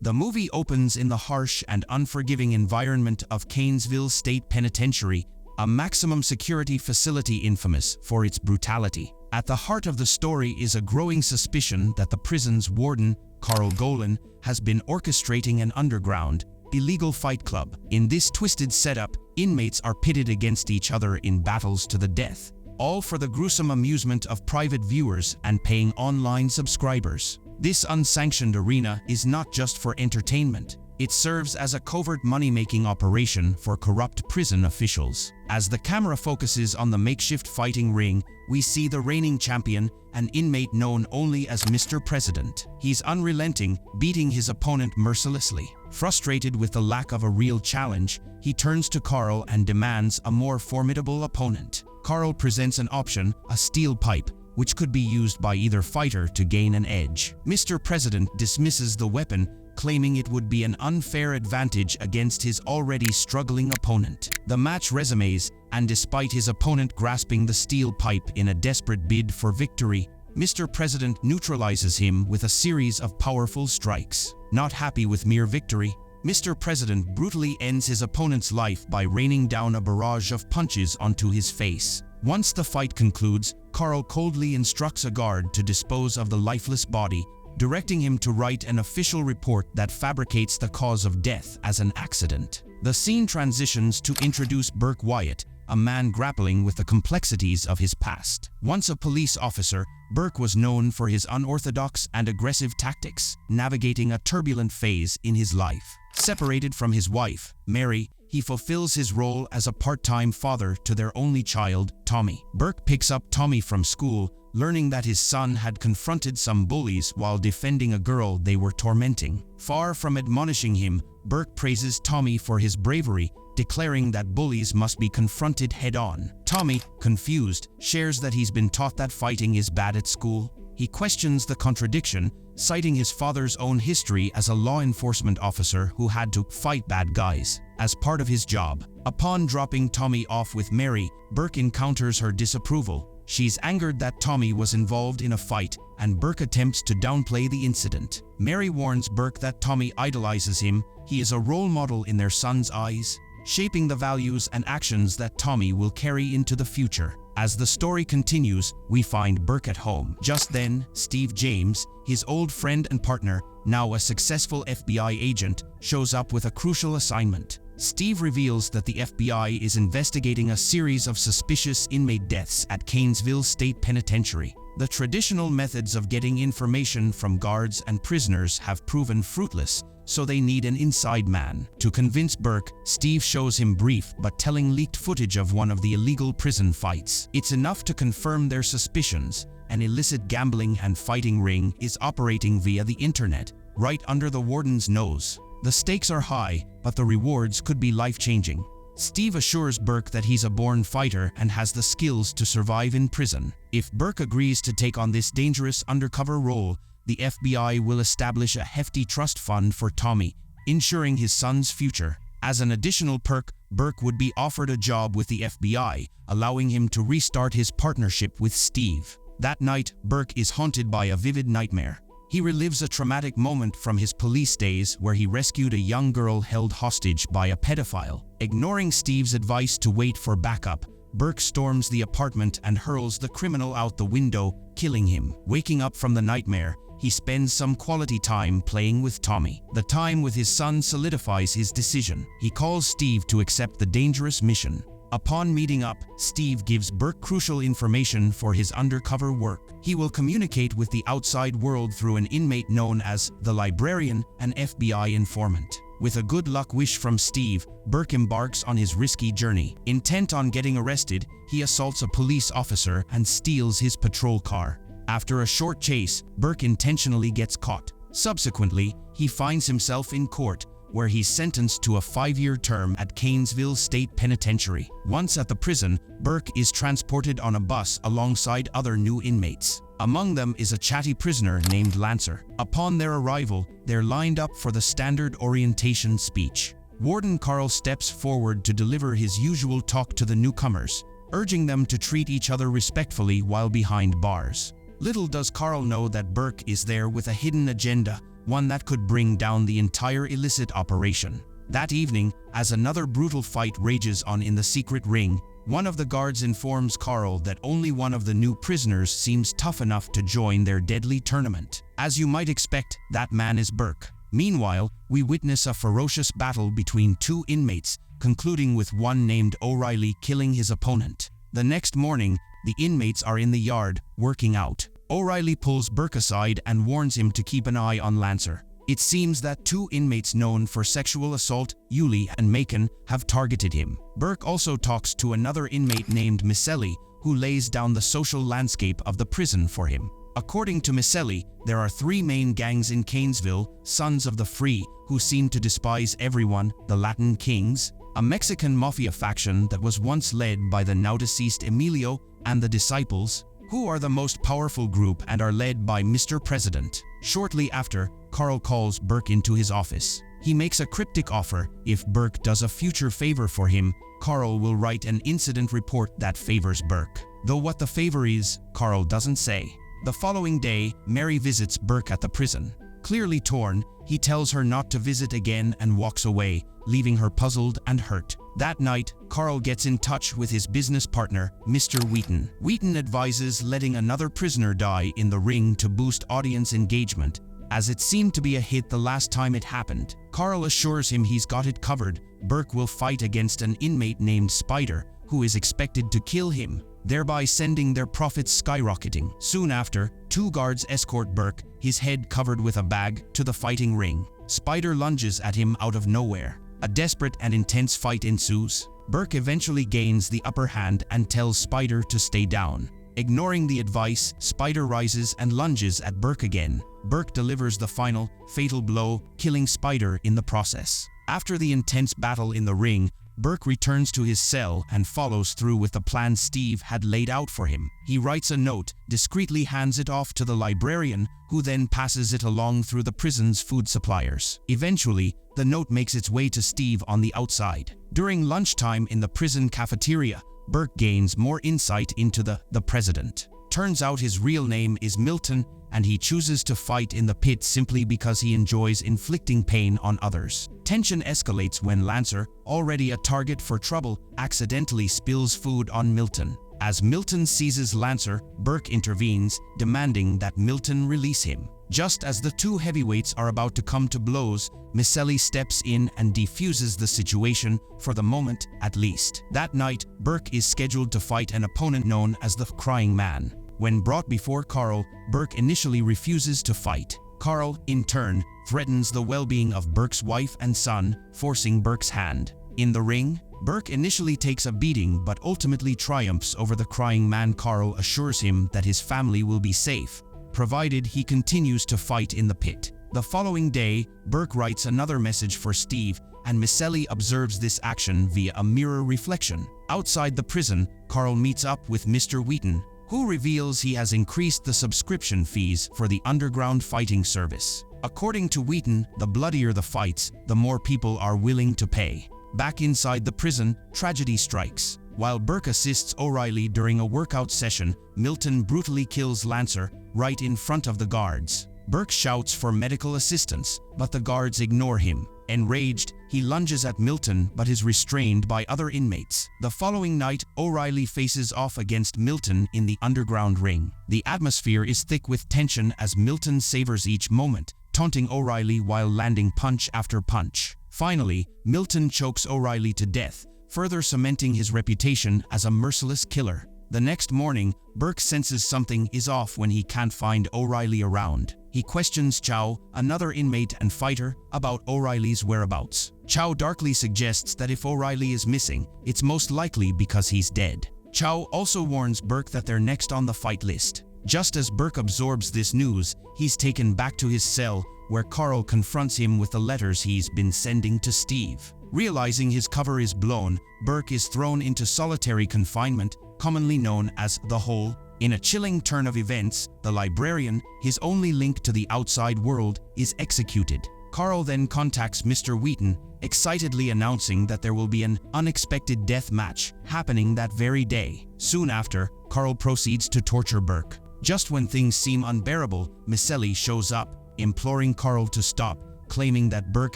The movie opens in the harsh and unforgiving environment of Gainesville State Penitentiary, a maximum security facility infamous for its brutality. At the heart of the story is a growing suspicion that the prison's warden, Carl Golan, has been orchestrating an underground, illegal fight club. In this twisted setup, inmates are pitted against each other in battles to the death, all for the gruesome amusement of private viewers and paying online subscribers. This unsanctioned arena is not just for entertainment. It serves as a covert money-making operation for corrupt prison officials. As the camera focuses on the makeshift fighting ring, we see the reigning champion, an inmate known only as Mr. President. He's unrelenting, beating his opponent mercilessly. Frustrated with the lack of a real challenge, he turns to Carl and demands a more formidable opponent. Carl presents an option, a steel pipe, which could be used by either fighter to gain an edge. Mr. President dismisses the weapon, claiming it would be an unfair advantage against his already struggling opponent. The match resumes, and despite his opponent grasping the steel pipe in a desperate bid for victory, Mr. President neutralizes him with a series of powerful strikes. Not happy with mere victory, Mr. President brutally ends his opponent's life by raining down a barrage of punches onto his face. Once the fight concludes, Carl coldly instructs a guard to dispose of the lifeless body, directing him to write an official report that fabricates the cause of death as an accident. The scene transitions to introduce Burke Wyatt, a man grappling with the complexities of his past. Once a police officer, Burke was known for his unorthodox and aggressive tactics, navigating a turbulent phase in his life. Separated from his wife, Mary, he fulfills his role as a part-time father to their only child, Tommy. Burke picks up Tommy from school, learning that his son had confronted some bullies while defending a girl they were tormenting. Far from admonishing him, Burke praises Tommy for his bravery, declaring that bullies must be confronted head-on. Tommy, confused, shares that he's been taught that fighting is bad at school. He questions the contradiction, citing his father's own history as a law enforcement officer who had to fight bad guys as part of his job. Upon dropping Tommy off with Mary, Burke encounters her disapproval. She's angered that Tommy was involved in a fight, and Burke attempts to downplay the incident. Mary warns Burke that Tommy idolizes him. He is a role model in their son's eyes, shaping the values and actions that Tommy will carry into the future. As the story continues, we find Burke at home. Just then, Steve James, his old friend and partner, now a successful FBI agent, shows up with a crucial assignment. Steve reveals that the FBI is investigating a series of suspicious inmate deaths at Gainesville State Penitentiary. The traditional methods of getting information from guards and prisoners have proven fruitless, so they need an inside man. To convince Burke, Steve shows him brief but telling leaked footage of one of the illegal prison fights. It's enough to confirm their suspicions. An illicit gambling and fighting ring is operating via the internet, right under the warden's nose. The stakes are high, but the rewards could be life-changing. Steve assures Burke that he's a born fighter and has the skills to survive in prison. If Burke agrees to take on this dangerous undercover role, the FBI will establish a hefty trust fund for Tommy, ensuring his son's future. As an additional perk, Burke would be offered a job with the FBI, allowing him to restart his partnership with Steve. That night, Burke is haunted by a vivid nightmare. He relives a traumatic moment from his police days where he rescued a young girl held hostage by a pedophile. Ignoring Steve's advice to wait for backup, Burke storms the apartment and hurls the criminal out the window, killing him. Waking up from the nightmare, he spends some quality time playing with Tommy. The time with his son solidifies his decision. He calls Steve to accept the dangerous mission. Upon meeting up, Steve gives Burke crucial information for his undercover work. He will communicate with the outside world through an inmate known as the Librarian, an FBI informant. With a good luck wish from Steve, Burke embarks on his risky journey. Intent on getting arrested, he assaults a police officer and steals his patrol car. After a short chase, Burke intentionally gets caught. Subsequently, he finds himself in court, where he's sentenced to a 5-year term at Gainesville State Penitentiary. Once at the prison, Burke is transported on a bus alongside other new inmates. Among them is a chatty prisoner named Lancer. Upon their arrival, they're lined up for the standard orientation speech. Warden Carl steps forward to deliver his usual talk to the newcomers, urging them to treat each other respectfully while behind bars. Little does Carl know that Burke is there with a hidden agenda, one that could bring down the entire illicit operation. That evening, as another brutal fight rages on in the secret ring, one of the guards informs Carl that only one of the new prisoners seems tough enough to join their deadly tournament. As you might expect, that man is Burke. Meanwhile, we witness a ferocious battle between two inmates, concluding with one named O'Reilly killing his opponent. The next morning, the inmates are in the yard, working out. O'Reilly pulls Burke aside and warns him to keep an eye on Lancer. It seems that two inmates known for sexual assault, Yulee and Macon, have targeted him. Burke also talks to another inmate named Miceli, who lays down the social landscape of the prison for him. According to Miceli, there are three main gangs in Canesville: Sons of the Free, who seem to despise everyone, the Latin Kings, a Mexican mafia faction that was once led by the now-deceased Emilio, and the Disciples, who are the most powerful group and are led by Mr. President. Shortly after, Carl calls Burke into his office. He makes a cryptic offer: if Burke does a future favor for him, Carl will write an incident report that favors Burke. Though what the favor is, Carl doesn't say. The following day, Mary visits Burke at the prison. Clearly torn, he tells her not to visit again and walks away, leaving her puzzled and hurt. That night, Carl gets in touch with his business partner, Mr. Wheaton. Wheaton advises letting another prisoner die in the ring to boost audience engagement, as it seemed to be a hit the last time it happened. Carl assures him he's got it covered. Burke will fight against an inmate named Spider, who is expected to kill him, thereby sending their profits skyrocketing. Soon after, two guards escort Burke, his head covered with a bag, to the fighting ring. Spider lunges at him out of nowhere. A desperate and intense fight ensues. Burke eventually gains the upper hand and tells Spider to stay down. Ignoring the advice, Spider rises and lunges at Burke again. Burke delivers the final, fatal blow, killing Spider in the process. After the intense battle in the ring, Burke returns to his cell and follows through with the plan Steve had laid out for him. He writes a note, discreetly hands it off to the librarian, who then passes it along through the prison's food suppliers. Eventually, the note makes its way to Steve on the outside. During lunchtime in the prison cafeteria, Burke gains more insight into the president. Turns out his real name is Milton, and he chooses to fight in the pit simply because he enjoys inflicting pain on others. Tension escalates when Lancer, already a target for trouble, accidentally spills food on Milton. As Milton seizes Lancer, Burke intervenes, demanding that Milton release him. Just as the two heavyweights are about to come to blows, Miceli steps in and defuses the situation, for the moment at least. That night, Burke is scheduled to fight an opponent known as the Crying Man. When brought before Carl, Burke initially refuses to fight. Carl, in turn, threatens the well-being of Burke's wife and son, forcing Burke's hand. In the ring, Burke initially takes a beating but ultimately triumphs over the Crying Man. Carl assures him that his family will be safe, provided he continues to fight in the pit. The following day, Burke writes another message for Steve, and Miceli observes this action via a mirror reflection. Outside the prison, Carl meets up with Mr. Wheaton, who reveals he has increased the subscription fees for the underground fighting service. According to Wheaton, the bloodier the fights, the more people are willing to pay. Back inside the prison, tragedy strikes. While Burke assists O'Reilly during a workout session, Milton brutally kills Lancer right in front of the guards. Burke shouts for medical assistance, but the guards ignore him. Enraged, he lunges at Milton but is restrained by other inmates. The following night, O'Reilly faces off against Milton in the underground ring. The atmosphere is thick with tension as Milton savors each moment, taunting O'Reilly while landing punch after punch. Finally, Milton chokes O'Reilly to death, further cementing his reputation as a merciless killer. The next morning, Burke senses something is off when he can't find O'Reilly around. He questions Chow, another inmate and fighter, about O'Reilly's whereabouts. Chow darkly suggests that if O'Reilly is missing, it's most likely because he's dead. Chow also warns Burke that they're next on the fight list. Just as Burke absorbs this news, he's taken back to his cell, where Carl confronts him with the letters he's been sending to Steve. Realizing his cover is blown, Burke is thrown into solitary confinement, commonly known as the Hole. In a chilling turn of events, the librarian, his only link to the outside world, is executed. Carl then contacts Mr. Wheaton, excitedly announcing that there will be an unexpected death match happening that very day. Soon after, Carl proceeds to torture Burke. Just when things seem unbearable, Miceli shows up. imploring Carl to stop, claiming that Burke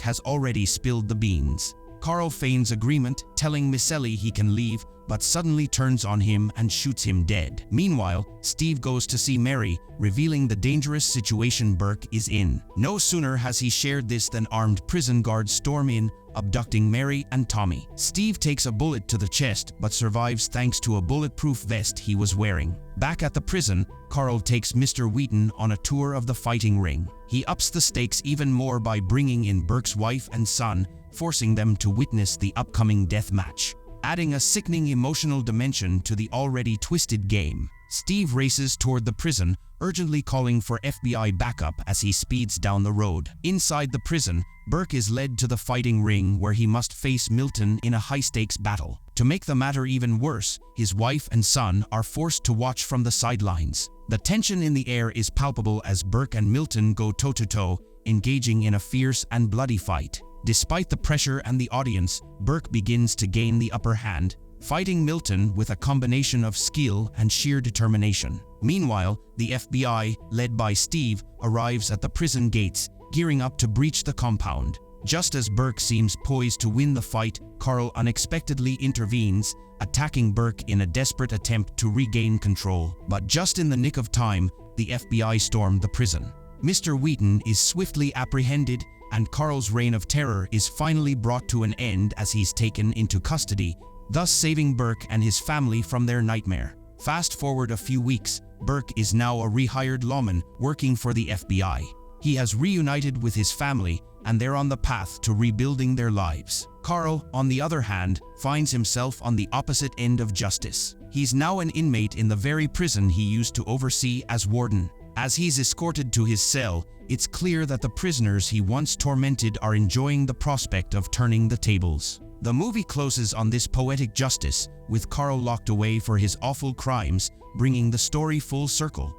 has already spilled the beans. Carl feigns agreement, telling Miceli he can leave, but suddenly turns on him and shoots him dead. Meanwhile, Steve goes to see Mary, revealing the dangerous situation Burke is in. No sooner has he shared this than armed prison guards storm in, abducting Mary and Tommy. Steve takes a bullet to the chest but survives thanks to a bulletproof vest he was wearing. Back at the prison, Carl takes Mr. Wheaton on a tour of the fighting ring. He ups the stakes even more by bringing in Burke's wife and son, forcing them to witness the upcoming death match, adding a sickening emotional dimension to the already twisted game. Steve races toward the prison, urgently calling for FBI backup as he speeds down the road. Inside the prison, Burke is led to the fighting ring where he must face Milton in a high-stakes battle. To make the matter even worse, his wife and son are forced to watch from the sidelines. The tension in the air is palpable as Burke and Milton go toe-to-toe, engaging in a fierce and bloody fight. Despite the pressure and the audience, Burke begins to gain the upper hand, fighting Milton with a combination of skill and sheer determination. Meanwhile, the FBI, led by Steve, arrives at the prison gates, gearing up to breach the compound. Just as Burke seems poised to win the fight, Carl unexpectedly intervenes, attacking Burke in a desperate attempt to regain control. But just in the nick of time, the FBI storm the prison. Mr. Wheaton is swiftly apprehended, and Carl's reign of terror is finally brought to an end as he's taken into custody, thus saving Burke and his family from their nightmare. Fast forward a few weeks, Burke is now a rehired lawman working for the FBI. He has reunited with his family, and they're on the path to rebuilding their lives. Carl, on the other hand, finds himself on the opposite end of justice. He's now an inmate in the very prison he used to oversee as warden. As he's escorted to his cell, it's clear that the prisoners he once tormented are enjoying the prospect of turning the tables. The movie closes on this poetic justice, with Carl locked away for his awful crimes, bringing the story full circle.